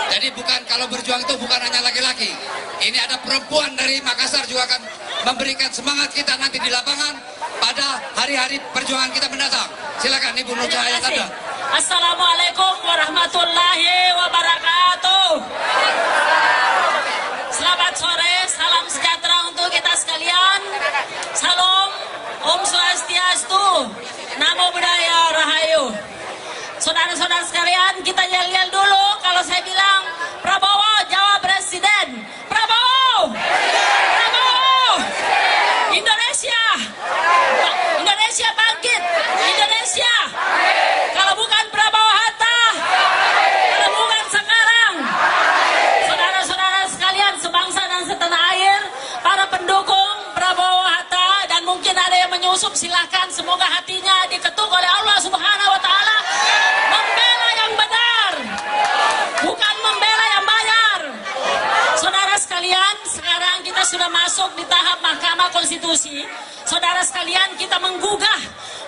Jadi bukan, kalau berjuang itu bukan hanya laki-laki. Ini ada perempuan dari Makassar juga akan memberikan semangat kita nanti di lapangan pada hari-hari perjuangan kita mendatang. Silakan Ibu Nur Cahaya Tanda. Assalamualaikum warahmatullahi wabarakatuh. Selamat sore, salam sejahtera untuk kita sekalian. Salam, Om Swastiastu, Namo Buddhaya Rahayu. Saudara-saudara sekalian, kita yel-yel dulu kalau saya bilang Prabowo jawab Presiden. Prabowo! Prabowo! Indonesia! Indonesia bangkit! Indonesia! Kalau bukan Prabowo Hatta, kalau bukan sekarang, saudara-saudara sekalian sebangsa dan setanah air, para pendukung Prabowo Hatta dan mungkin ada yang menyusup, silahkan, semoga hatinya diketuk oleh Allah Subhanahu wa Ta'ala, membela yang benar, bukan membela yang bayar. Saudara sekalian, sekarang kita sudah masuk di tahap Mahkamah Konstitusi. Saudara sekalian, kita menggugah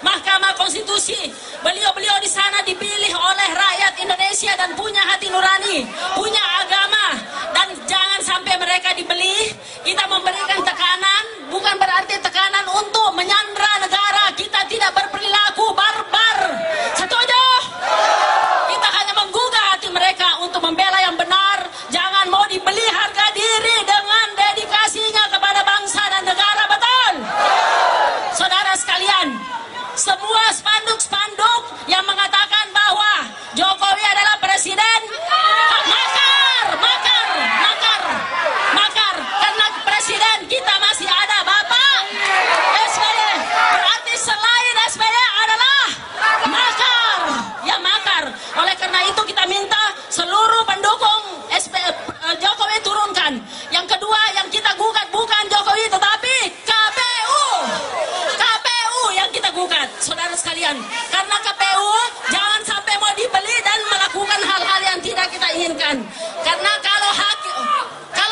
Mahkamah Konstitusi. Beliau-beliau di sana dipilih oleh rakyat Indonesia dan punya hati nurani, punya agama, dan jangan sampai mereka dibeli. Kita memberikan tekanan, bukan berarti tekanan untuk menyandra negara. Kita tidak berperilaku barbar. Setuju? Kita hanya menggugah hati mereka untuk membela yang benar. Jangan mau dibeli harga diri dengan dedikasinya kepada bangsa dan negara, betul? Saudara sekalian, semua spanduk-spanduk yang mengatakan bahwa Jokowi adalah presiden, makar. Karena presiden kita masih ada Bapak SBY. Berarti selain SBY adalah makar. Ya makar. Oleh karena itu kita minta seluruh pendukung Jokowi turunkan. Yang kedua yang kita gugat bukan Jokowi tetapi KPU. KPU yang kita gugat, saudara sekalian. Karena KPU jangan sampai mau dibeli dan melakukan hal-hal yang tidak kita inginkan. Karena kalau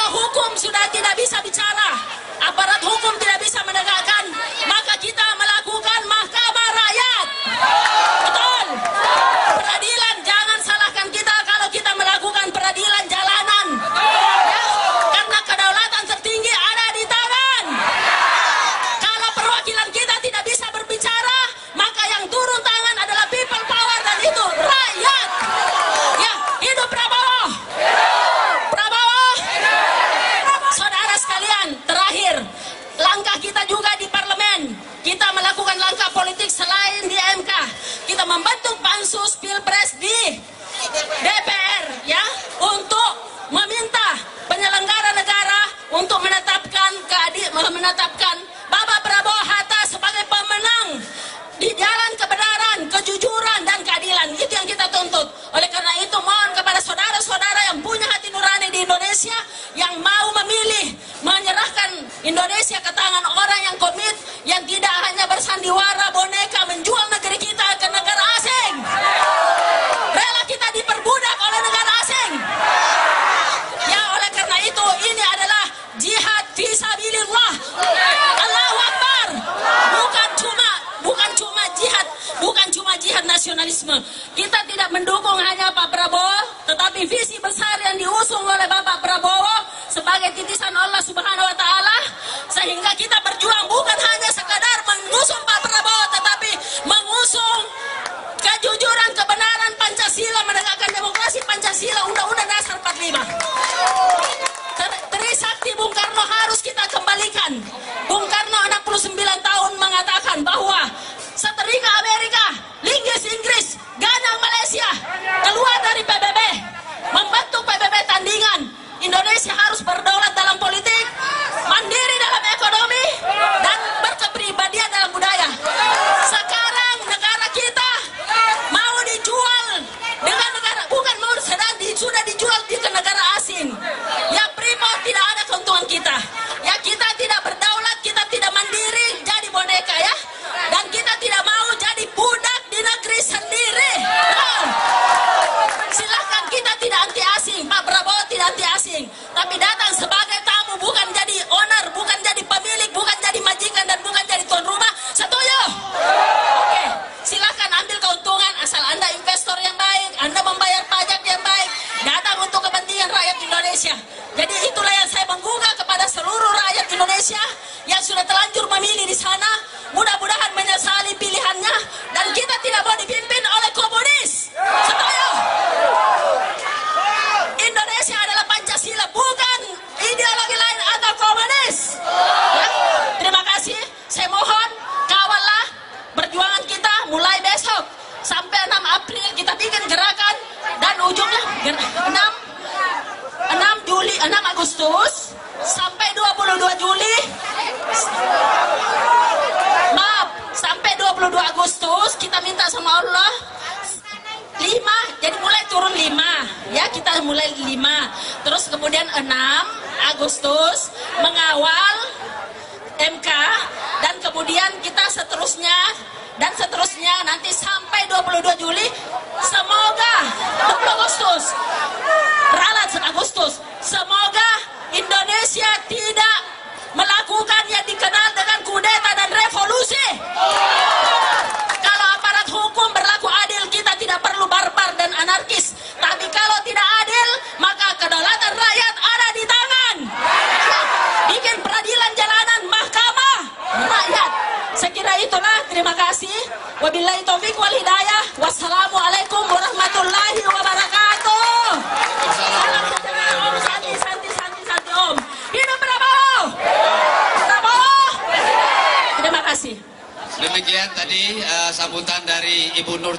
hukum sudah tidak bisa bicara, aparat hukum tidak bisa menegakkan, maka kita melakukan mahkamah rakyat. Betul? Peradilan, jangan salahkan kita kalau kita melakukan peradilan jalanan. Ya, karena kedaulatan tertinggi ada di tangan. Kalau perwakilan kita tidak bisa berbicara, maka yang turun tangan adalah people power dan itu rakyat. Ya, hidup Prabowo. Prabowo. Saudara sekalian, terakhir, langkah kita juga di parlemen. Kita melakukan langkah politik selain di MK. Kita membentuk pansus Pilpres di DPR, ya, untuk meminta penyelenggara negara untuk menetapkan Bapak Prabowo Hatta sebagai pemenang di jalan kebenaran, kejujuran, dan keadilan. Itu yang kita tuntut. Oleh karena itu mohon kepada saudara-saudara yang punya hati nurani di Indonesia, yang mau memilih menyerahkan Indonesia ke tangan orang yang komit, yang tidak hanya bersandiwara boneka menjual negeri kita ke negara asing. Rela kita diperbudak oleh negara asing. Ya, oleh karena itu ini adalah jihad fisabilillah. Allahu Akbar. Bukan cuma jihad nasionalisme. Kita tidak mendukung hanya Pak Prabowo, tetapi visi besar yang diusung oleh Bapak Prabowo sebagai titisan Allah Subhanahu wa Ta'ala, sehingga kita berjuang bukan hanya sekadar mengusung Pak Prabowo, tetapi mengusung kejujuran, kebenaran, Pancasila, menegakkan demokrasi, Pancasila, Undang-Undang Dasar 45. Trisakti Bung Karno harus kita kembalikan. Bung Karno 69 tahun mengatakan bahwa setrika Amerika, linggis Inggris, ganang Malaysia keluar dari PBB, membentuk PBB tandingan. Indonesia harus berdaulat dalam politik, mandiri dalam ekonomi, Indonesia. Jadi itulah yang saya menggugah kepada seluruh rakyat Indonesia yang sudah terlanjur memilih di sana. Mudah-mudahan menyesali pilihannya dan kita tidak mau dipimpin oleh komunis. Setuju? Indonesia adalah Pancasila, bukan ideologi lain atau komunis. Ya, terima kasih. Saya mohon kawallah perjuangan kita mulai besok sampai 6 April kita bikin gerakan dan ujungnya 6 Agustus sampai 22 Juli. Maaf, sampai 22 Agustus kita minta sama Allah 5, jadi mulai turun 5 ya, kita mulai 5, terus kemudian 6 Agustus mengawal MK dan kemudian kita seterusnya nanti sampai 22 Juli semoga 20 Agustus ralat Agustus semoga Indonesia tidak melakukan yang dikenal dengan kudeta dan revolusi. Kalau aparat hukum berlaku adil, kita tidak perlu barbar dan anarkis. Tapi kalau tidak adil, maka kedaulatan rakyat ada di tangan. Bikin peradilan jalanan, mahkamah rakyat. Sekira itulah, terima kasih. Wabillahi taufiq wal hidayah. Wassalamualaikum warahmatullahi wabarakatuh. Om Santi Om. Hidup Prabowo. Prabowo. Terima kasih. Demikian tadi sambutan dari Ibu Nur.